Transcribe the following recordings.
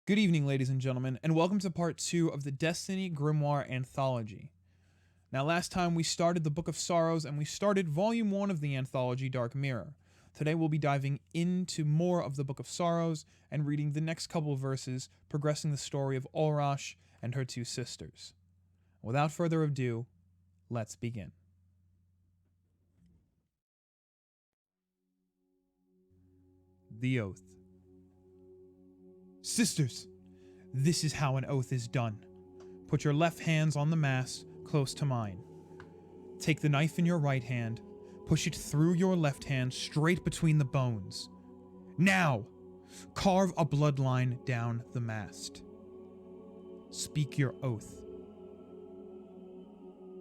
Good evening, ladies and gentlemen, and welcome to part 2 of the Destiny Grimoire anthology. Now, last time we started the Book of Sorrows and we started Volume 1 of the anthology Dark Mirror. Today we'll be diving into more of the Book of Sorrows and reading the next couple of verses, progressing the story of Ulrash and her two sisters. Without further ado, let's begin. The Oath. Sisters, this is how an oath is done. Put your left hands on the mass, close to mine. Take the knife in your right hand, push it through your left hand straight between the bones. Now, carve a bloodline down the mast. Speak your oath.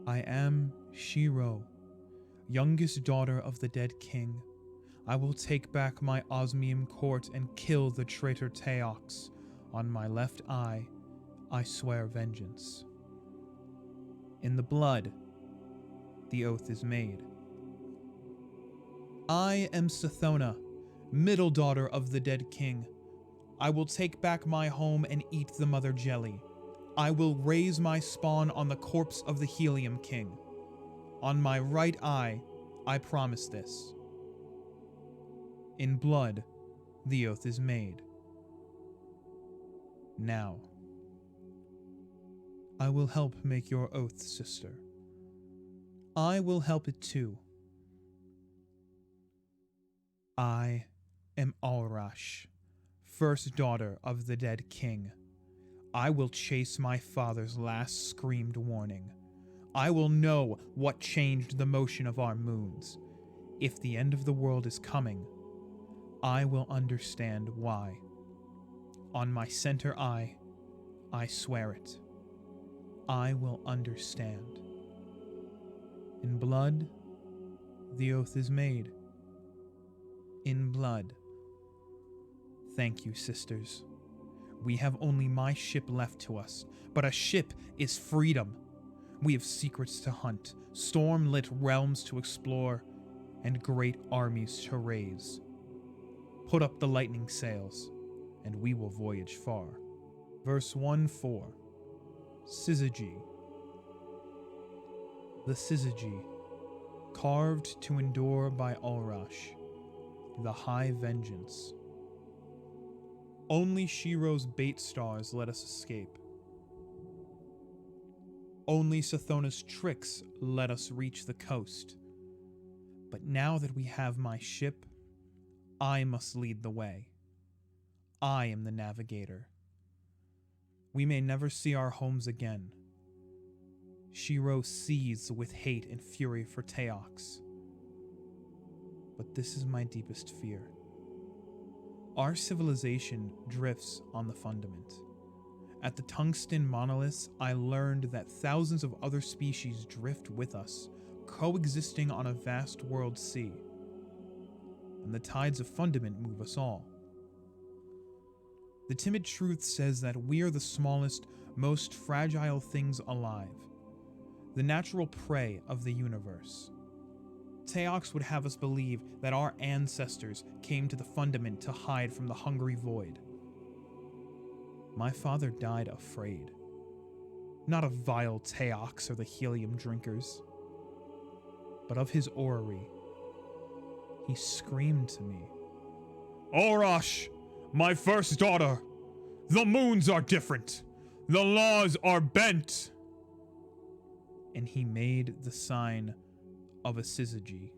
I am Shiro, youngest daughter of the dead king. I will take back my osmium court and kill the traitor Teox. On my left eye, I swear vengeance. In the blood, the oath is made. I am Sathona, middle daughter of the dead king. I will take back my home and eat the mother jelly. I will raise my spawn on the corpse of the Helium King. On my right eye, I promise this. In blood, the oath is made. Now, I will help make your oath, sister. I will help it too. I am Ulrash, first daughter of the dead king. I will chase my father's last screamed warning. I will know what changed the motion of our moons. If the end of the world is coming, I will understand why. On my center eye, I swear it. I will understand. In blood, the oath is made. In blood. Thank you, sisters. We have only my ship left to us, but a ship is freedom. We have secrets to hunt, storm-lit realms to explore, and great armies to raise. Put up the lightning sails, and we will voyage far. Verse 1-4. Syzygy. The Syzygy, carved to endure by Ulrash, the high vengeance. Only Shiro's bait stars let us escape. Only Sathona's tricks let us reach the coast. But now that we have my ship, I must lead the way. I am the navigator. We may never see our homes again. Shiro seethes with hate and fury for Teox. But this is my deepest fear. Our civilization drifts on the fundament. At the tungsten monoliths, I learned that thousands of other species drift with us, coexisting on a vast world sea. And the tides of fundament move us all. The timid truth says that we are the smallest, most fragile things alive, the natural prey of the universe. Teox would have us believe that our ancestors came to the fundament to hide from the hungry void. My father died afraid, not of vile Teox or the helium drinkers, but of his orrery. He screamed to me, "Ulrash, my first daughter, the moons are different. The laws are bent." And he made the sign of a syzygy.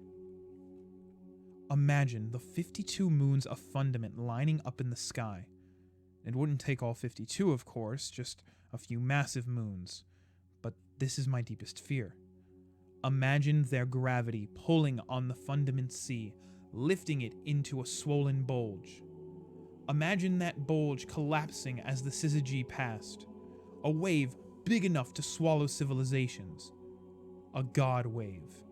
Imagine the 52 moons of fundament lining up in the sky. It wouldn't take all 52, of course, just a few massive moons. But this is my deepest fear. Imagine their gravity pulling on the fundament sea, lifting it into a swollen bulge. Imagine that bulge collapsing as the syzygy passed. A wave big enough to swallow civilizations. A god wave.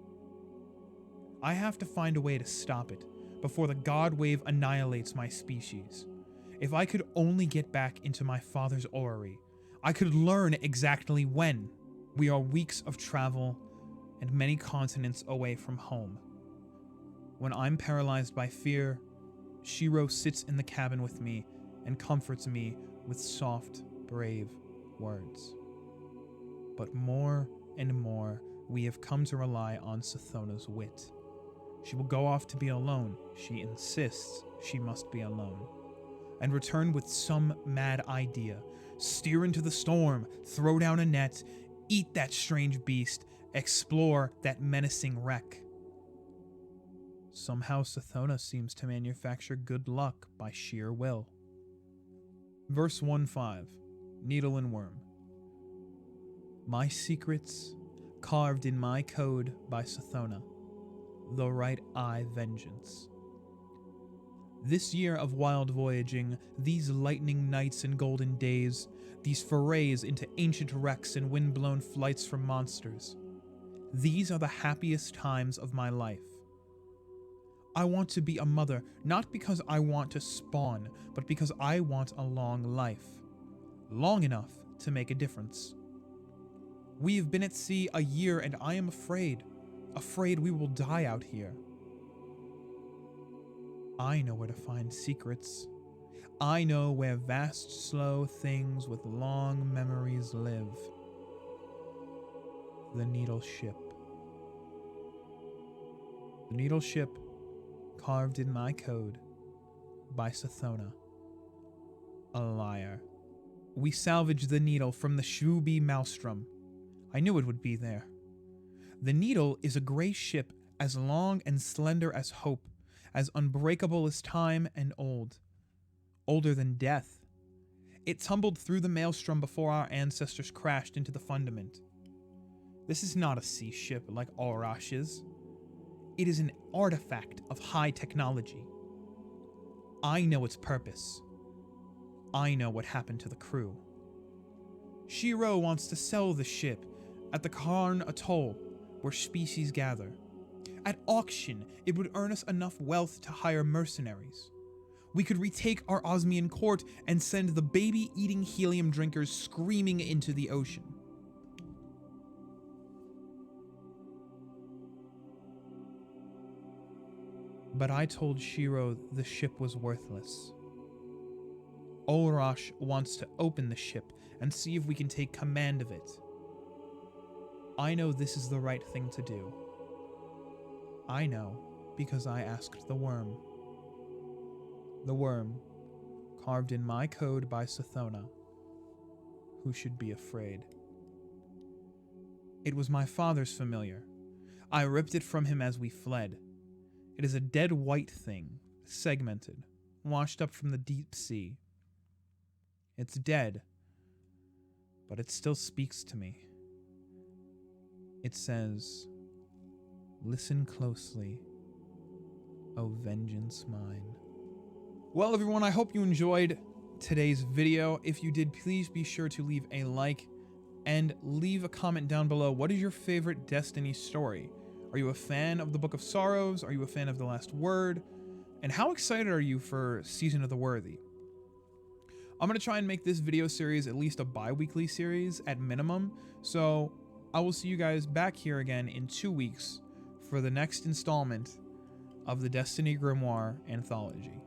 I have to find a way to stop it before the god wave annihilates my species. If I could only get back into my father's orrery, I could learn exactly when. We are weeks of travel and many continents away from home. When I'm paralyzed by fear, Shiro sits in the cabin with me and comforts me with soft, brave words. But more and more, we have come to rely on Sathona's wit. She will go off to be alone. She insists she must be alone. And return with some mad idea. Steer into the storm, throw down a net, eat that strange beast, explore that menacing wreck. Somehow Sathona seems to manufacture good luck by sheer will. Verse 1-5, Needle and Worm. My secrets, carved in my code by Sathona, the right eye vengeance. This year of wild voyaging, these lightning nights and golden days, these forays into ancient wrecks and wind-blown flights from monsters, these are the happiest times of my life. I want to be a mother, not because I want to spawn, but because I want a long life. Long enough to make a difference. We have been at sea a year and I am afraid we will die out here. I know where to find secrets. I know where vast, slow things with long memories live. The Needle Ship. The Needle Ship, carved in my code by Sathona. A liar. We salvaged the needle from the Shrubi Maelstrom. I knew it would be there. The Needle is a gray ship as long and slender as hope, as unbreakable as time and old. Older than death. It tumbled through the maelstrom before our ancestors crashed into the fundament. This is not a sea ship like Alrash is. It is an artifact of high technology. I know its purpose. I know what happened to the crew. Shiro wants to sell the ship at the Karn Atoll, where species gather. At auction, it would earn us enough wealth to hire mercenaries. We could retake our Osmian court and send the baby-eating helium drinkers screaming into the ocean. But I told Shiro the ship was worthless. Olrash wants to open the ship and see if we can take command of it. I know this is the right thing to do. I know because I asked the worm. The worm, carved in my code by Sathona, who should be afraid. It was my father's familiar. I ripped it from him as we fled. It is a dead white thing, segmented, washed up from the deep sea. It's dead, but it still speaks to me. It says, "Listen closely, O vengeance mine." Well, everyone, I hope you enjoyed today's video. If you did, please be sure to leave a like and leave a comment down below. What is your favorite Destiny story? Are you a fan of the Book of Sorrows? Are you a fan of The Last Word? And how excited are you for Season of the Worthy? I'm going to try and make this video series at least a bi-weekly series at minimum. So I will see you guys back here again in 2 weeks for the next installment of the Destiny Grimoire anthology.